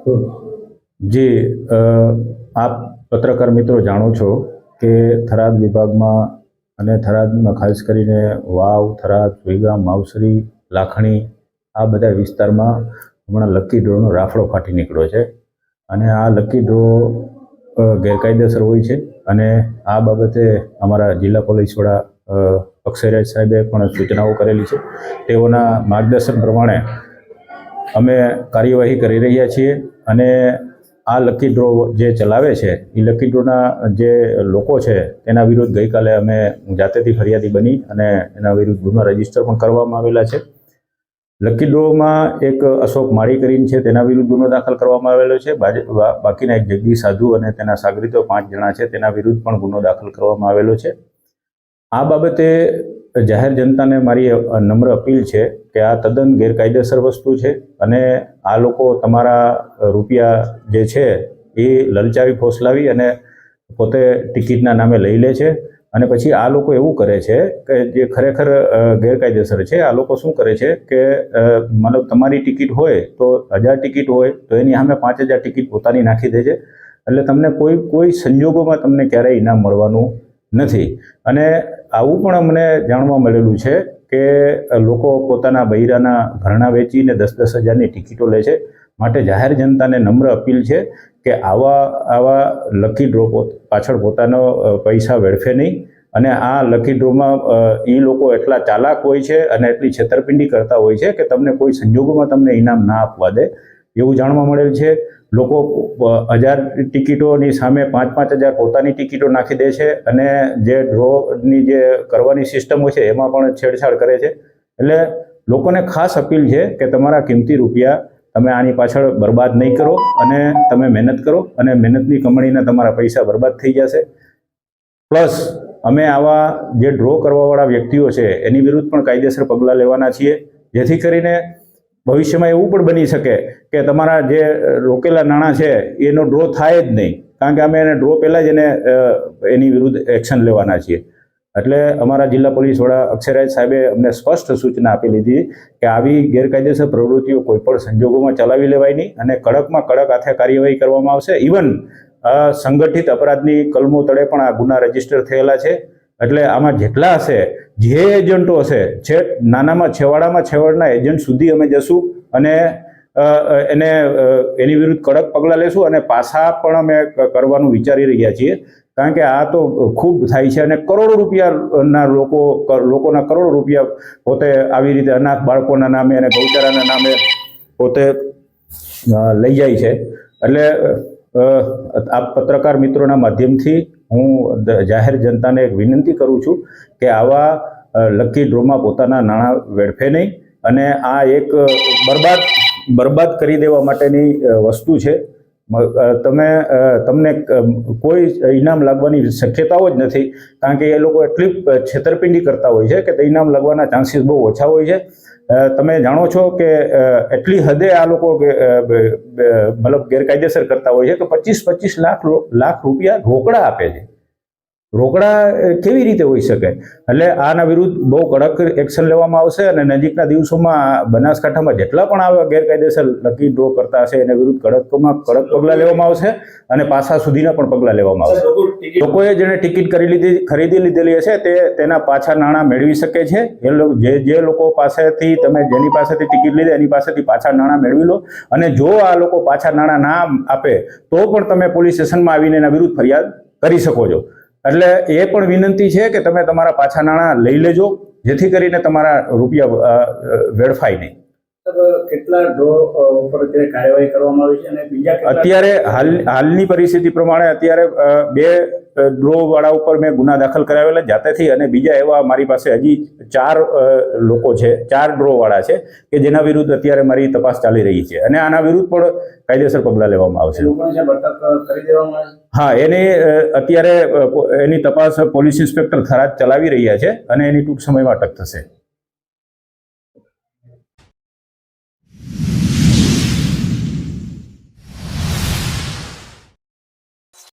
જે આપ પત્રકાર મિત્રો જાણો છો કે થરાદ વિભાગમાં અને થરાદમાં ખાસ કરીને વાવ, થરાદ, સુઈગામ, માવસરી, લાખણી આ બધા વિસ્તારમાં હમણાં લકી ડ્રોનો રાફડો ફાટી નીકળ્યો છે અને આ લકી ડ્રો ગેરકાયદેસર હોય છે અને આ બાબતે અમારા જિલ્લા પોલીસ વડા અક્ષયરાજ સાહેબે પણ સૂચનાઓ કરેલી છે। તેઓના માર્ગદર્શન પ્રમાણે અમે કાર્યવાહી કરી રહ્યા છીએ અને આ લકી ડ્રો જે ચલાવે છે એ લકી ડ્રોના જે લોકો છે તેના વિરુદ્ધ ગઈકાલે અમે જાતેથી ફરિયાદી બની અને એના વિરુદ્ધ ગુનો રજીસ્ટર પણ કરવામાં આવેલા છે। લકી ડ્રોમાં એક અશોક માળી કરીને છે તેના વિરુદ્ધ ગુનો દાખલ કરવામાં આવેલો છે। બાકીના એક જગદીશ સાધુ અને તેના સાગરીતો 5 જણા છે તેના વિરુદ્ધ પણ ગુનો દાખલ કરવામાં આવેલો છે। આ બાબતે જાહેર જનતાને મારી નમ્ર અપીલ છે કે આ તદ્દન ગેરકાયદેસર વસ્તુ છે અને આ લોકો તમારા રૂપિયા જે છે એ લલચાવી ફોસલાવી અને પોતે ટિકિટના નામે લઈ લે છે અને પછી આ લોકો એવું કરે છે કે જે ખરેખર ગેરકાયદેસર છે। આ લોકો શું કરે છે કે મતલબ તમારી ટિકિટ હોય તો 1000 ટિકિટ હોય તો એની સામે 5000 ટિકિટ પોતાની નાખી દે છે એટલે તમને કોઈ સંજોગોમાં તમને ક્યારેય ઇનામ મળવાનું નથી। અને આવું પણ અમને જાણવા મળેલું છે કે લોકો પોતાના બૈરાના ઘરણા વેચીને 10-10 હજારની ટિકિટો લે છે। માટે જાહેર જનતાને નમ્ર અપીલ છે કે આવા લકી ડ્રો પાછળ પોતાનો પૈસા વેડફે નહીં અને આ લકી ડ્રોમાં એ લોકો એટલા ચાલાક હોય છે અને એટલી છેતરપિંડી કરતા હોય છે કે તમને કોઈ સંજોગોમાં તમને ઇનામ ના આપવા દે એવું જાણવા મળેલ છે। લોકો 1000 ટિકિટોની સામે 5-5 હજાર પોતાની ટિકિટો નાખી દે છે અને જે ડ્રોની જે કરવાની સિસ્ટમ હોય છે એમાં પણ છેડછાડ કરે છે। એટલે લોકોને ખાસ અપીલ છે કે તમારા કિંમતી રૂપિયા તમે આની પાછળ બરબાદ નહીં કરો અને તમે મહેનત કરો અને મહેનતની કમાણીના તમારા પૈસા બરબાદ થઈ જશે। પ્લસ અમે આવા જે ડ્રો કરવાવાળા વ્યક્તિઓ છે એની વિરુદ્ધ પણ કાયદેસર પગલાં લેવાના છીએ જેથી કરીને ભવિષ્યમાં એવું પણ બની શકે કે તમારા જે રોકેલા નાણાં છે એનો ડ્રો થાય જ નહીં કારણ કે અમે એને ડ્રો પહેલાં જ એની વિરુદ્ધ એક્શન લેવાના છીએ। એટલે અમારા જિલ્લા પોલીસ વડા અક્ષયરાજ સાહેબે અમને સ્પષ્ટ સૂચના આપી લીધી કે આવી ગેરકાયદેસર પ્રવૃત્તિઓ કોઈપણ સંજોગોમાં ચલાવી લેવાય નહીં અને કડકમાં કડક હાથે કાર્યવાહી કરવામાં આવશે। ઇવન સંગઠિત અપરાધની કલમો તળે પણ આ ગુના રજીસ્ટર થયેલા છે। એટલે આમાં જેટલા હશે જે એજન્ટો હશે નાનામાં છેવાડાના એજન્ટ સુધી અમે જશું અને એની વિરુદ્ધ કડક પગલાં લેશું અને પાછા પણ અમે કરવાનું વિચારી રહ્યા છીએ કારણ કે આ તો ખૂબ થાય છે અને કરોડો રૂપિયાના લોકોના કરોડો રૂપિયા પોતે આવી રીતે અનાથ બાળકોના નામે અને ગૌચારાના નામે પોતે લઈ જાય છે। એટલે આ પત્રકાર મિત્રોના માધ્યમથી હું જાહેર જનતાને એક વિનંતી કરું છું કે આવા લકી ડ્રોમાં પોતાના નાણાં વેડફે નહીં અને આ એક બરબાદ કરી દેવા માટેની વસ્તુ છે। તમને કોઈ ઇનામ લાગવાની શક્યતાઓ જ નથી કારણ કે એ લોકો એટલી છેતરપિંડી કરતા હોય છે કે ઇનામ લાગવાના ચાન્સીસ બહુ ઓછા હોય છે। તમે જાણો છો કે એટલી હદે આ લોકો મતલબ ગેરકાયદેસર કરતા હોય છે કે 25-25 લાખ રૂપિયા રોકડા આપે છે। રોકડા કેવી રીતે હોઈ શકે? એટલે આના વિરુદ્ધ બહુ કડક એક્શન લેવામાં આવશે અને નજીકના દિવસોમાં બનાસકાંઠામાં જેટલા પણ આવા ગેરકાયદેસર લકી ડ્રો કરતા હશે એના વિરુદ્ધ કડકમાં કડક પગલાં લેવામાં આવશે અને પાછા સુધીના પણ પગલાં લેવામાં આવશે। લોકોએ જેને ટિકિટ ખરીદી લીધેલી હશે તેના પાછા નાણાં મેળવી શકે છે। જે લોકો પાસેથી જેની પાસેથી ટિકિટ લીધી એની પાસેથી પાછા નાણાં મેળવી લો અને જો આ લોકો પાછા નાણાં ના આપે તો પણ તમે પોલીસ સ્ટેશનમાં આવીને એના વિરુદ્ધ ફરિયાદ કરી શકો છો। એટલે એ પણ વિનંતી છે કે તમે તમારા પાછા નાણાં લઈ લેજો જેથી કરીને તમારા રૂપિયા વેડફાય નહીં। કેટલા ડ્રો ઉપર કાર્યવાહી કરવામાં આવી છે અને બીજા અત્યારે હાલની પરિસ્થિતિ પ્રમાણે અત્યારે 2 ડ્રો વાળા ઉપર મેં ગુના દાખલ કરાવેલા જાતેથી અને બીજા એવા મારી પાસે હજી 4 લોકો છે 4 ડ્રો વાળા છે કે જેના વિરુદ્ધ અત્યારે મારી તપાસ ચાલી રહી છે અને આના વિરુદ્ધ પણ કાયદેસર પગલાં લેવામાં આવશે। હા, અત્યારે એની તપાસ પોલીસ ઇન્સ્પેક્ટર થરાદ ચલાવી રહ્યા છે અને એની ટૂંક સમયમાં અટક થશે।